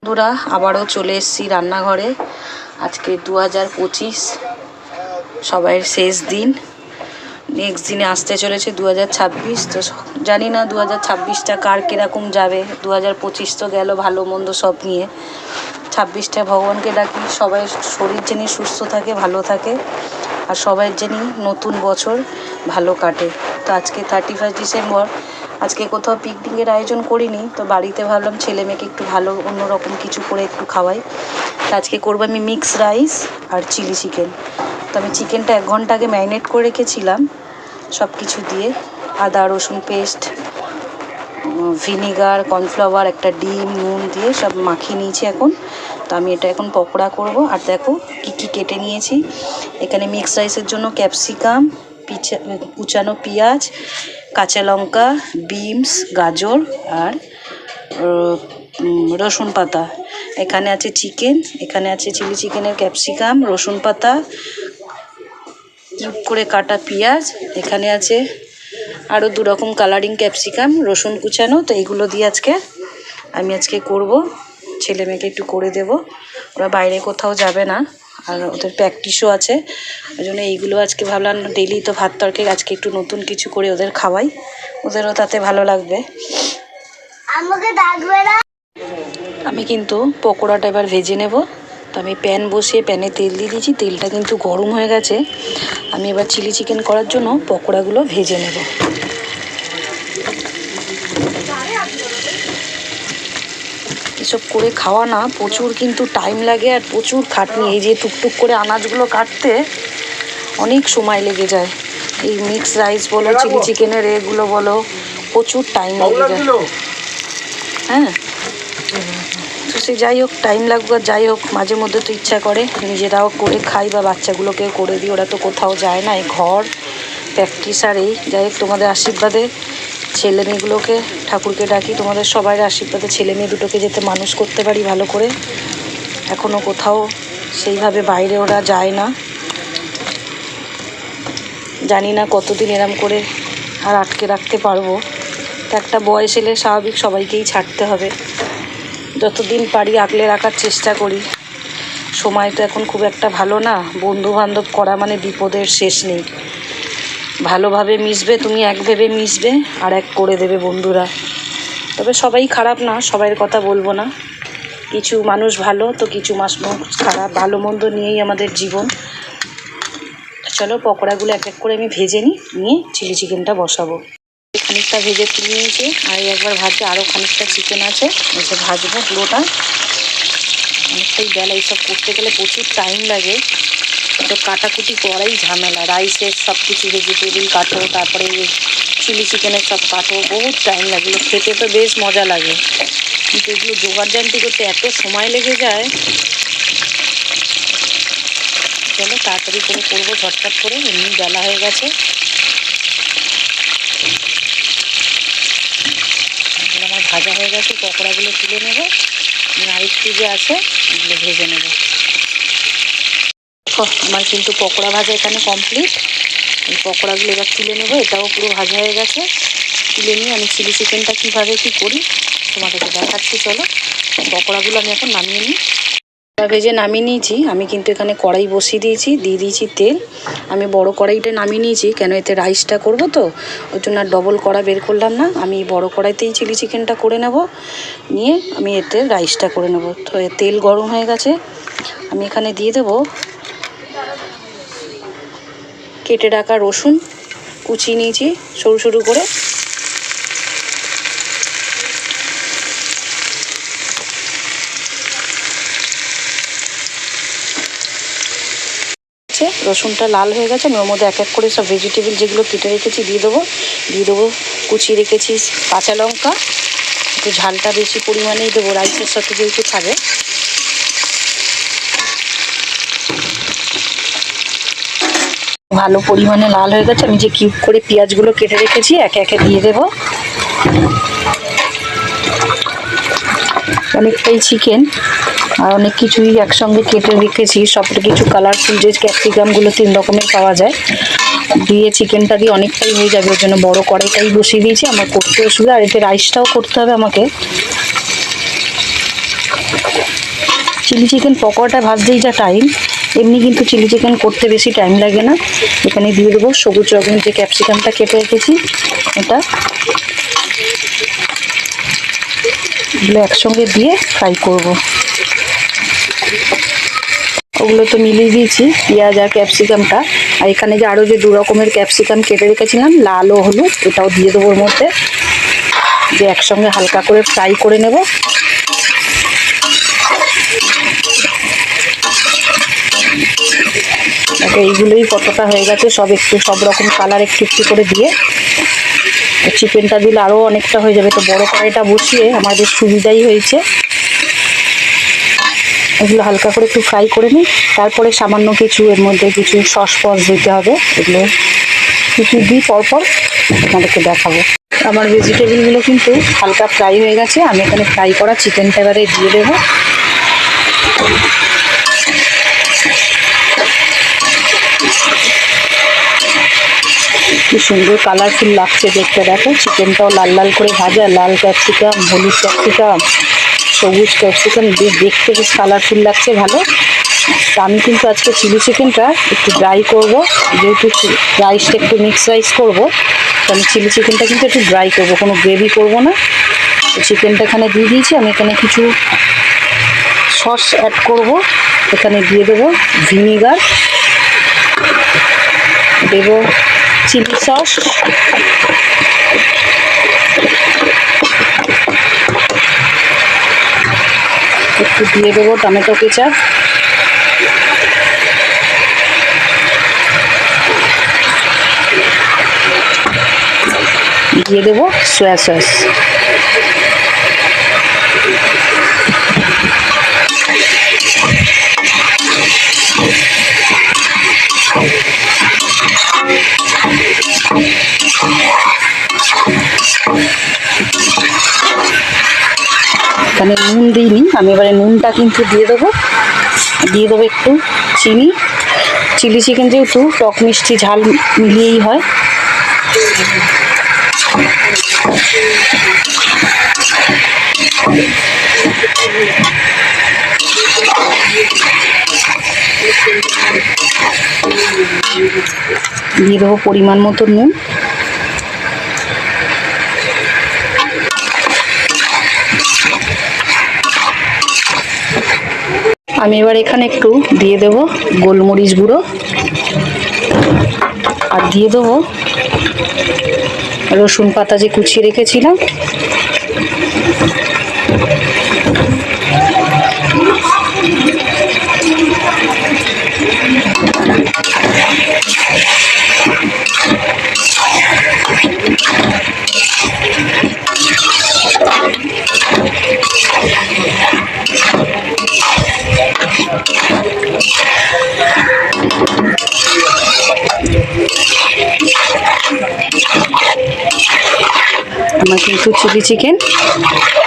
বন্ধুরা আবারও চলে এসেছি রান্নাঘরে। আজকে 2025 সবাইয়ের শেষ দিন। নেক্সট দিনে আসতে চলেছে 2026। তো জানি না 2026টা কার কীরকম যাবে। 2025 তো গেল ভালো মন্দ সব নিয়ে। 26টা ভগবানকে ডাকি সবাই শরীর যেন সুস্থ থাকে, ভালো থাকে, আর সবাই যেন নতুন বছর ভালো কাটে। তো আজকে 31 ডিসেম্বর। আজকে কোথাও পিকনিকের আয়োজন করিনি, তো বাড়িতে ভাবলাম ছেলে মেয়েকে একটু ভালো অন্যরকম কিছু করে একটু খাওয়াই। তো আজকে করবো আমি মিক্স রাইস আর চিলি চিকেন। তো আমি চিকেনটা 1 ঘন্টা আগে ম্যারিনেট করে রেখেছিলাম সব কিছু দিয়ে, আদা রসুন পেস্ট, ভিনিগার, কর্নফ্লাওয়ার, একটা ডিম, নুন দিয়ে সব মাখিয়ে নিয়েছি এখন। তো আমি এটা এখন পকোড়া করব। আর দেখো কী কী কেটে নিয়েছি এখানে। মিক্স রাইসের জন্য ক্যাপসিকাম, কুচানো পেঁয়াজ, কাঁচা লঙ্কা, বিনস, গাজর আর রসুন পাতা। এখানে আছে চিকেন, এখানে আছে চিলি চিকেনের ক্যাপসিকাম, রসুন পাতা, কিউব করে কাটা পেঁয়াজ, এখানে আছে আরও 2 রকম কালারিং ক্যাপসিকাম, রসুন কুচানো। তো এইগুলো দিয়ে আমি আজকে করব। ছেলে মেয়েকে একটু করে দেব, ওরা বাইরে কোথাও যাবে না, আর ওদের প্র্যাকটিসও আছে। ওই জন্য এইগুলো আজকে ভাবলাম ডেলি তো ভাত তরকারি, আজকে একটু নতুন কিছু করে ওদের খাওয়াই, ওদেরও তাতে ভালো লাগবে। আমি কিন্তু পকোড়াটা এবার ভেজে নেব। তো আমি প্যান বসিয়ে প্যানে তেল দিয়ে দিয়েছি, তেলটা কিন্তু গরম হয়ে গেছে। আমি এবার চিলি চিকেন করার জন্য পকোড়াগুলো ভেজে নেব। এসব করে খাওয়া না প্রচুর কিন্তু টাইম লাগে আর প্রচুর খাটনি। এই যে টুকটুক করে আনাজগুলো কাটতে অনেক সময় লেগে যায়। এই মিক্স রাইস বলো, চিলি চিকেনের এগুলো বলো, প্রচুর টাইম লেগে যায়। হ্যাঁ, তো সে যাই হোক, টাইম লাগবে, যাই হোক মাঝে মধ্যে তো ইচ্ছা করে নিজেরাও করে খাই বা বাচ্চাগুলোকেও করে দিই। ওরা তো কোথাও যায় না, এই ঘর প্র্যাকটিস আর এই। যাই হোক, তোমাদের আশীর্বাদে ছেলে মেয়েগুলোকে, ঠাকুরকে ডাকি তোমাদের সবাই আশীর্বাদে ছেলে মেয়ে দুটোকে যাতে মানুষ করতে পারি ভালো করে। এখনও কোথাও সেইভাবে বাইরে ওরা যায় না। জানি না কতদিন এরম করে আর আটকে রাখতে পারবো। তো একটা বয়স এলে স্বাভাবিক সবাইকেই ছাড়তে হবে। যতদিন পারি আগলে রাখার চেষ্টা করি। সময় তো এখন খুব একটা ভালো না, বন্ধু বান্ধব করা মানে বিপদের শেষ নেই। ভালোভাবে মিশবে তুমি, এক ভেবে মিশবে আর এক করে দেবে বন্ধুরা। তবে সবাই খারাপ না, সবাইয়ের কথা বলবো না। কিছু মানুষ ভালো তো কিছু মানুষ খারাপ, ভালো মন্দ নিয়েই আমাদের জীবন। চলো পকোড়াগুলো এক এক করে আমি ভেজে নিয়ে চিলি চিকেনটা বসাবো। খানিকটা ভেজে তুলে নিয়েছি, আর একবার ভাজতে আরও খানিকটা চিকেন আছে, এসে ভাজবো পুরোটা। অনেকটাই বেলা, এইসব করতে গেলে প্রচুর টাইম লাগে। তো কাটাকুটি করাই ঝামেলা। রাইসের সব কিছু ভেজিটেবিল কাটো, তারপরে চিলি চিকেনের সব কাটো, বহুত টাইম লাগে। খেতে তো বেশ মজা লাগে, কিন্তু এগুলো জোগাড়জান্তি করতে এত সময় লেগে যায়। চলো তাড়াতাড়ি করে করবো, ঝটপট করে, এমনি বেলা হয়ে গেছে। আমার ভাজা হয়ে গেছে, পকোড়াগুলো তুলে নেবো। আরেকটু যে আছে এগুলো ভেজে নেব। আমার কিন্তু পকোড়া ভাজা এখানে কমপ্লিট। এই পকোড়াগুলো এবার তুলে নেবো। এটাও পুরো ভাজা হয়ে গেছে। তুলে নিয়ে আমি চিলি চিকেনটা কীভাবে কী করি তোমাদেরকে দেখাচ্ছি। চলো পকোড়াগুলো আমি এখন নামিয়ে নিই। ভেজে নামিয়ে নিয়েছি। আমি কিন্তু এখানে কড়াই বসিয়ে দিয়েছি, দিয়ে দিয়েছি তেল। আমি বড় কড়াইটা নামিয়ে নিয়েছি, কেন এতে রাইসটা করব তো, ওই জন্য আর ডবল কড়া বের করলাম না। আমি বড় কড়াইতেই চিলি চিকেনটা করে নেব, নিয়ে আমি এতে রাইসটা করে নেব। তো তেল গরম হয়ে গেছে, আমি এখানে দিয়ে দেবো কেটে রাখা রসুন, কুচিয়ে নিয়েছি সরু সরু করে। রসুনটা লাল হয়ে গেছে, আমি ওর মধ্যে এক এক করে সব ভেজিটেবল যেগুলো কেটে রেখেছি দিয়ে দেবো। কুচিয়ে রেখেছি কাঁচা লঙ্কা, একটু ঝালটা বেশি পরিমাণেই দেবো, রাইসের সাথে যেহেতু খাবে। ভালো পরিমাণে লাল হয়ে গেছে, আমি যে কিউব করে পেঁয়াজগুলো কেটে রেখেছি একে একে দিয়ে দেবো। অনেকটাই চিকেন আর অনেক কিছুই একসঙ্গে কেটে রেখেছি, সব কিছু কালারফুল যে ক্যাপসিকামগুলো 3 রকমের পাওয়া যায়, দিয়ে চিকেনটা দিয়ে অনেকটাই হয়ে যাবে। ওর জন্য বড় কড়াইটাই বসিয়ে দিয়েছি, আমার করতে অসুবিধা। আর এতে রাইসটাও করতে হবে আমাকে। চিলি চিকেন পকোড়াটা ভাজতেই যা টাইম, এমনি কিন্তু চিলি চিকেন করতে বেশি টাইম লাগে না। এখানে দিয়ে দেবো সবুজ রকমের যে ক্যাপসিকামটা কেটে রেখেছি, এটা এগুলো একসঙ্গে দিয়ে ফ্রাই করব। ওগুলো তো মিলিয়ে দিয়েছি, পেঁয়াজ আর ক্যাপসিকামটা। আর এখানে যে আরও যে 2 রকমের ক্যাপসিকাম কেটে রেখেছিলাম, লাল ও হলুদ, এটাও দিয়ে দেবো ওর মধ্যে, যে একসঙ্গে হালকা করে ফ্রাই করে নেব। দেখো এইগুলোই কতটা হয়ে গেছে, সব রকম কালার একটু একটু করে দিয়ে। চিকেনটা দিলে আরও অনেকটা হয়ে যাবে, তো বড় কড়াইটা বসিয়ে আমাদের সুবিধাই হয়েছে। এগুলো হালকা করে একটু ফ্রাই করে নিই, তারপরে সামান্য কিছু এর মধ্যে কিছু সস ফস দিতে হবে। এগুলো কিছু দিই পরপর আপনাদেরকে দেখাবো। আমার ভেজিটেবলগুলো কিন্তু হালকা ফ্রাই হয়ে গেছে, আমি এখানে ফ্রাই করা চিকেনটা এবারে দিয়ে দেবো। কি সুন্দর কালারফুল লাগছে দেখতে, দেখো চিকেনটাও লাল লাল করে ভাজা, লাল ক্যাপসিকাম, হলুদ ক্যাপসিকাম, সবুজ ক্যাপসিকাম দিয়ে দেখতে বেশ কালারফুল লাগছে ভালো। তা আমি কিন্তু আজকে চিলি চিকেনটা একটু ড্রাই করব, যেহেতু রাইসটা একটু মিক্স রাইস করবো, তো আমি চিলি চিকেনটা কিন্তু একটু ড্রাই করবো, কোনো গ্রেভি করবো না। তো চিকেনটা এখানে দিয়ে দিয়েছি, আমি এখানে কিছু সস অ্যাড করব। এখানে দিয়ে দেবো ভিনিগার, দেবো চিলি সস, একটু দিয়ে দেবো টমেটো কেচাপ, দিয়ে দেবো সয়া সস। এখানে নুন দিইনি, আমি এবারে নুনটা কিন্তু দিয়ে দেবো একটু চিনি। চিলি চিকেন যেহেতু টক মিষ্টি ঝাল মিলিয়েই হয়। দিয়ে দেবো পরিমাণ মতো নুন। আমি এবার এখানে একটু দিয়ে দেব গোলমরিচ গুঁড়ো, আর দিয়ে দেবো রসুন পাতা যে কুচিয়ে রেখেছিলাম। আমার কিন্তু চিলি চিকেন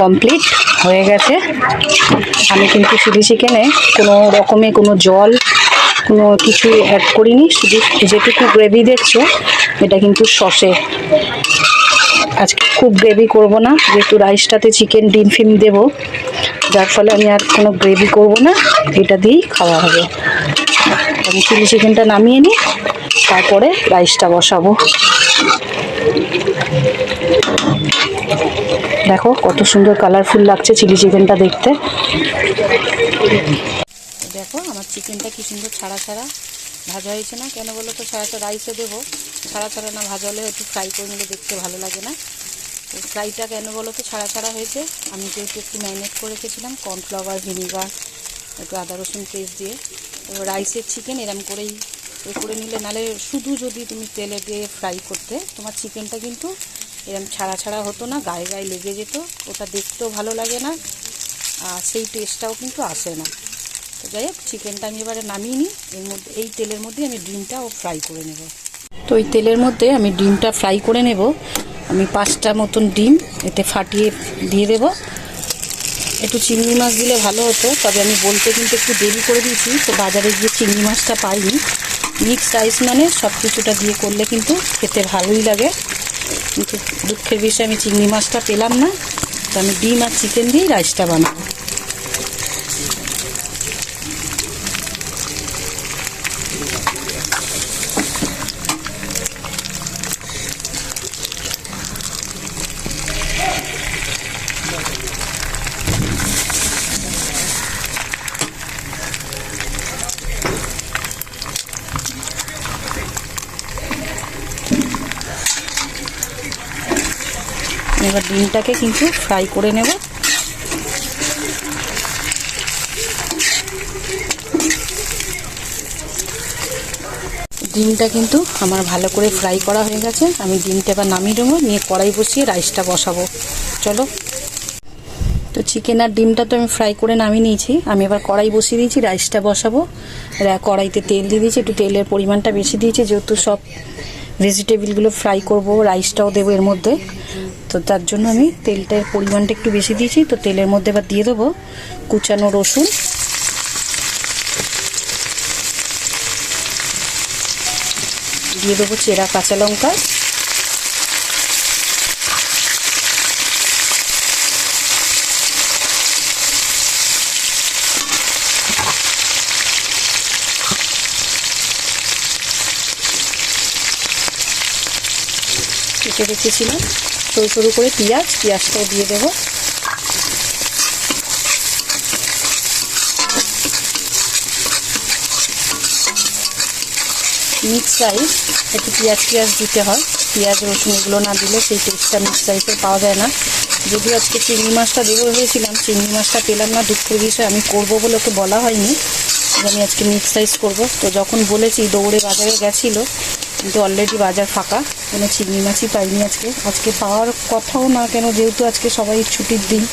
কমপ্লিট হয়ে গেছে। আমি কিন্তু চিলি চিকেনে কোনো রকমে কোনো জল কোনো কিছু অ্যাড করিনি, শুধু যেটুকু গ্রেভি দেখছো এটা কিন্তু সসে। আজকে খুব গ্রেভি করব না, যেহেতু রাইসটাতে চিকেন ডিম ফিম দেবো, যার ফলে আমি আর কোনো গ্রেভি করব না, এটা দিয়েই খাওয়া হবে। আমি চিলি চিকেনটা নামিয়ে নিই, তারপরে রাইসটা বসাবো। দেখো কত সুন্দর কালারফুল লাগছে চিলি চিকেনটা দেখতে। দেখো আমার চিকেনটা কি সুন্দর ছাড়া ছাড়া ভাজা হয়েছে না? কেন বলো তো, ছাড়া ছাড়া রাইসে দেবো, ছাড়া ছাড়া না ভাজা হলে একটু ফ্রাই করে নিলে দেখতে ভালো লাগে না। তো ফ্রাইটা কেন বলো তো ছাড়া ছাড়া হয়েছে, আমি যেহেতু একটু ম্যারিনেট করে রেখেছিলাম কর্নফ্লাওয়ার, ভিনিগার, একটু আদা রসুন পেস্ট দিয়ে। তো রাইসের চিকেন এরম করেই করে নিলে, নাহলে শুধু যদি তুমি তেলে দিয়ে ফ্রাই করতে, তোমার চিকেনটা কিন্তু এরম ছাড়া ছাড়া হতো না, গায়ে গায়ে লেগে যেত, ওটা দেখতেও ভালো লাগে না, আর সেই টেস্টটাও কিন্তু আসে না। তো যাই হোক, চিকেনটা আমি এবারে নামিয়ে নিই, এর মধ্যে এই তেলের মধ্যে আমি ডিমটাও ফ্রাই করে নেব। তো এই তেলের মধ্যে আমি ডিমটা ফ্রাই করে নেব। আমি 5টা মতন ডিম এতে ফাটিয়ে দিয়ে দেব। একটু চিংড়ি মাছ দিলে ভালো হতো, তবে আমি বলতে কিন্তু একটু দেরি করে দিয়েছি, তো বাজারে গিয়ে চিংড়ি মাছটা পাইনি। মিক্স রাইস মানে সব কিছুটা দিয়ে করলে কিন্তু খেতে ভালোই লাগে, কিন্তু দুঃখের বিষয়ে আমি চিংড়ি মাছটা পেলাম না, তো আমি ডিম আর চিকেন দিয়েই রাইসটা বানাবো। এবার ডিমটাকে কিন্তু ফ্রাই করে নেব। ডিমটা কিন্তু আমার ভালো করে ফ্রাই করা হয়ে গেছে। আমি ডিমটা এবার নামিয়ে দেবো, নিয়ে কড়াই বসিয়ে রাইসটা বসাবো। চলো। তো চিকেন আর ডিমটা তো আমি ফ্রাই করে নামিয়ে নিয়েছি। আমি এবার কড়াই বসিয়ে দিয়েছি, রাইসটা বসাবো। কড়াইতে তেল দিয়ে দিয়েছি, একটু তেলের পরিমাণটা বেশি দিয়েছি, যেহেতু সব ভেজিটেবিলগুলো ফ্রাই করব, রাইসটাও দেবো এর মধ্যে, তো তার জন্য আমি তেলটার পরিমাণটা একটু বেশি দিয়েছি। তো তেলের মধ্যে এবার দিয়ে দেবো কুচানো রসুন, দিয়ে দেবো চেরা কাঁচা লঙ্কা, কেটে রেখেছিলাম সরু সরু করে পেঁয়াজটাও দিয়ে দেবো। মিক্স রাইস একটু পেঁয়াজ দিতে হয়, পেঁয়াজ রসুন এগুলো না দিলে সেই টেস্টটা মিক্স রাইসের পাওয়া যায় না। যদিও আজকে চিংড়ি মাছটা দেবো ভেবেছিলাম, চিংড়ি মাছটা পেলাম না, দুঃখের বিষয়। আমি করবো বলে ওকে বলা হয়নি যে আমি আজকে মিক্স রাইস করবো। তো যখন বলেছি দৌড়ে বাজারে গেছিলো, কিন্তু অলরেডি বাজার ফাঁকা, কোনো চিংড়ি মাছই পাইনি আজকে পাওয়ার কথাও না কেন, যেহেতু আজকে সবাই ছুটির দিন,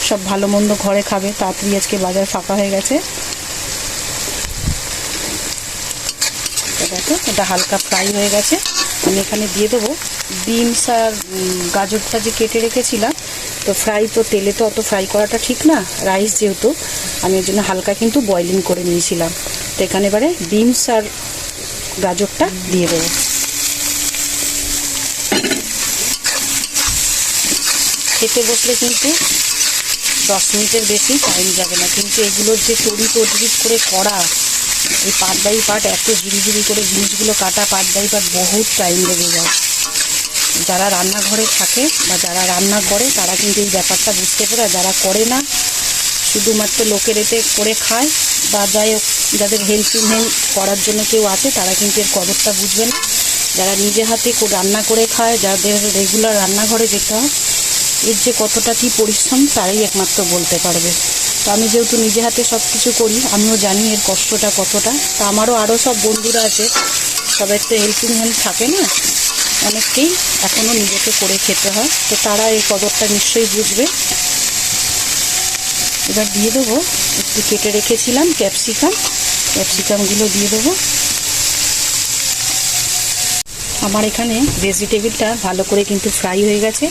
সব ভালো মন্দ ঘরে খাবে, তাড়াতাড়ি আজকে বাজার ফাঁকা হয়ে গেছে। দেখো এটা হালকা ফ্রাই হয়ে গেছে। আমি এখানে দিয়ে দেবো বিনস আর গাজরটা যে কেটে রেখেছিলাম। তো ফ্রাই তো তেলে তো অত ফ্রাই করাটা ঠিক না, রাইস যেহেতু, আমি ওর জন্য হালকা কিন্তু বয়লিং করে নিয়েছিলাম। তো এখানে এবারে বিনস আর গাজরটা দিয়ে দেবো। খেতে বসলে কিন্তু 10 মিনিটের বেশি টাইম যাবে না, কিন্তু এগুলোর যে তড়ি করে করা, এই পার্ট বাই পার্ট এত ঝিরিঝিরি করে জিনিসগুলো কাটা, পার্ট বাই পার্ট বহুত টাইম লেগে যায়। যারা রান্নাঘরে থাকে বা যারা রান্না করে তারা কিন্তু এই ব্যাপারটা বুঝতে পারে, যারা করে না শুধুমাত্র লোকের এতে করে খায় বা যাই হোক, যাদের হেল্পিং হ্যান্ড করার জন্য কেউ আছে তারা কিন্তু এর কদরটা বুঝবে না। যারা নিজে হাতে রান্না করে খায়, যাদের রেগুলার রান্নাঘরে যেতে হয়, এর যে কতটা কী পরিশ্রম তারাই একমাত্র বলতে পারবে। তো আমি যেহেতু নিজে হাতে সব কিছু করি, আমিও জানি এর কষ্টটা কতটা। তো আমারও আরও সব বন্ধুরা আছে, সবাই তো হেল্পিং হ্যান্ড থাকে না, অনেককেই এখনও নিজেকে করে খেতে হয়, তো তারা এই কদরটা নিশ্চয়ই বুঝবে। এবার দিয়ে দেবো একটু কেটে রেখেছিলাম ক্যাপসিকামগুলো দিয়ে দেবো। আমার এখানে ভেজিটেবিলটা ভালো করে কিন্তু ফ্রাই হয়ে গেছে।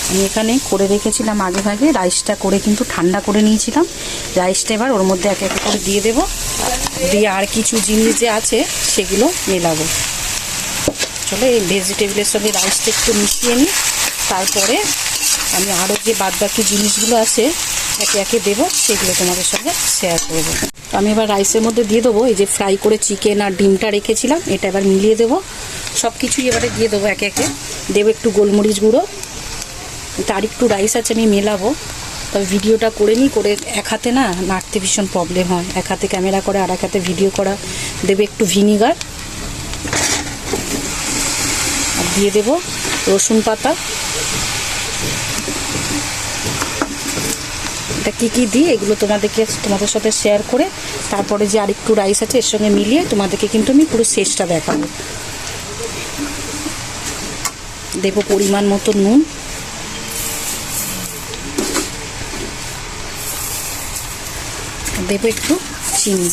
আমি এখানে করে রেখেছিলাম আগে ভাগে, রাইসটা করে কিন্তু ঠান্ডা করে নিয়েছিলাম। রাইসটা এবার ওর মধ্যে এক এক করে দিয়ে দেবো, দিয়ে আর কিছু জিনিস যে আছে সেগুলো মেলাবো। চলো এই ভেজিটেবিলের সঙ্গে রাইসটা একটু মিশিয়ে নিই, তারপরে আমি আরও যে বাদবাকি জিনিসগুলো আছে একে একে দেবো, সেগুলো তোমাদের সঙ্গে শেয়ার করবো। তো আমি এবার রাইসের মধ্যে দিয়ে দেবো এই যে ফ্রাই করে চিকেন আর ডিমটা রেখেছিলাম, এটা এবার মিলিয়ে দেবো। সব কিছুই এবারে দিয়ে দেবো একে একে। দেবো একটু গোলমরিচ গুঁড়ো, তার একটু রাইস আছে আমি মেলাবো, তবে ভিডিওটা করে নিই, করে এক হাতে না নাড়তে ভীষণ প্রবলেম হয়, এক হাতে ক্যামেরা করে আর এক হাতে ভিডিও করা। দেবে একটু ভিনিগার, আর দিয়ে দেবো রসুন পাতা। এটা কী দিই এগুলো তোমাদের সাথে শেয়ার করে, তারপরে যে আরেকটু রাইস আছে এর সঙ্গে মিলিয়ে তোমাদেরকে কিন্তু আমি পুরো শেষটা দেখাবো। দেবো পরিমাণ মতো নুন, দেবো একটু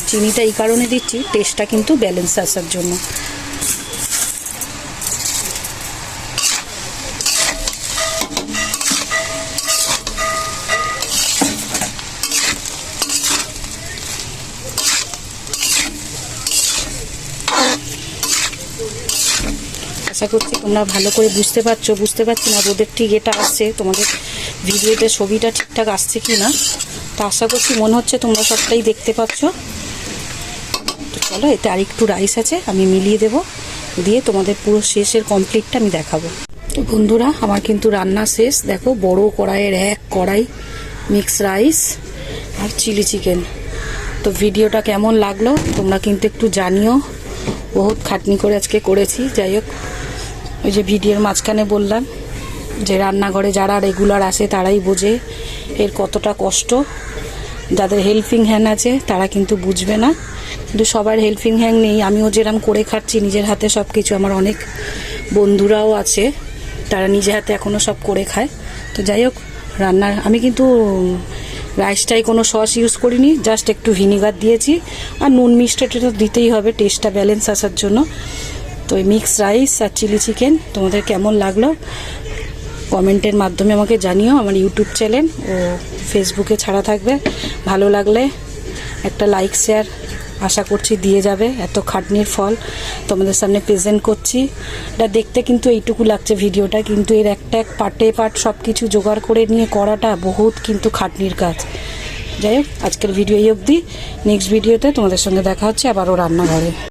চিনিটা এই কারণে দিচ্ছি, টেস্টটা কিন্তু ব্যালেন্স আসার জন্য। আশা করছি তোমরা ভালো করে বুঝতে পারছি না রোদের ঠিক এটা আসছে, তোমাদের ভিডিওতে ছবিটা ঠিকঠাক আসছে কি না। তো আশা করছি মনে হচ্ছে তোমরা সবটাই দেখতে পাচ্ছ। তো চলো, এতে আর একটু রাইস আছে আমি মিলিয়ে দেব, দিয়ে তোমাদের পুরো শেষের কমপ্লিটটা আমি দেখাবো। তো বন্ধুরা আমার কিন্তু রান্না শেষ। দেখো বড় কড়াইয়ের এক কড়াই মিক্স রাইস আর চিলি চিকেন। তো ভিডিওটা কেমন লাগলো তোমরা কিন্তু একটু জানিও, বহুত খাটনি করে আজকে করেছি। যাই হোক, ওই যে ভিডিওর মাঝখানে বললাম যে রান্নাঘরে যারা রেগুলার আসে তারাই বোঝে এর কতটা কষ্ট। যাদের হেল্পিং হ্যান্ড আছে তারা কিন্তু বুঝবে না, কিন্তু সবার হেল্পিং হ্যান্ড নেই। আমিও যেরকম করে খাচ্ছি নিজের হাতে সব কিছু, আমার অনেক বন্ধুরাও আছে তারা নিজে হাতে এখনও সব করে খায়। তো যাই হোক, রান্নার আমি কিন্তু রাইসটাই কোনো সস ইউজ করিনি, জাস্ট একটু ভিনিগার দিয়েছি, আর নুন মিষ্টিটা তো দিতেই হবে টেস্টটা ব্যালেন্স আসার জন্য। তো এই মিক্স রাইস আর চিলি চিকেন তোমাদের কেমন লাগলো কমেন্টের মাধ্যমে আমাকে জানিও। আমার ইউটিউব চ্যানেল ও ফেসবুকে ছাড়া থাকবে, ভালো লাগলে একটা লাইক শেয়ার আশা করছি দিয়ে যাবে। এত খাটনির ফল তোমাদের সামনে প্রেজেন্ট করছি। এটা দেখতে কিন্তু এইটুকু লাগছে ভিডিওটা, কিন্তু এর একটা এক পার্ট সব কিছু জোগাড় করে নিয়ে করাটা বহুত কিন্তু খাটনির কাজ। যাই হোক, আজকের ভিডিও এই অবধি। নেক্সট ভিডিওতে তোমাদের সঙ্গে দেখা হচ্ছে আবারও রান্নাঘরে।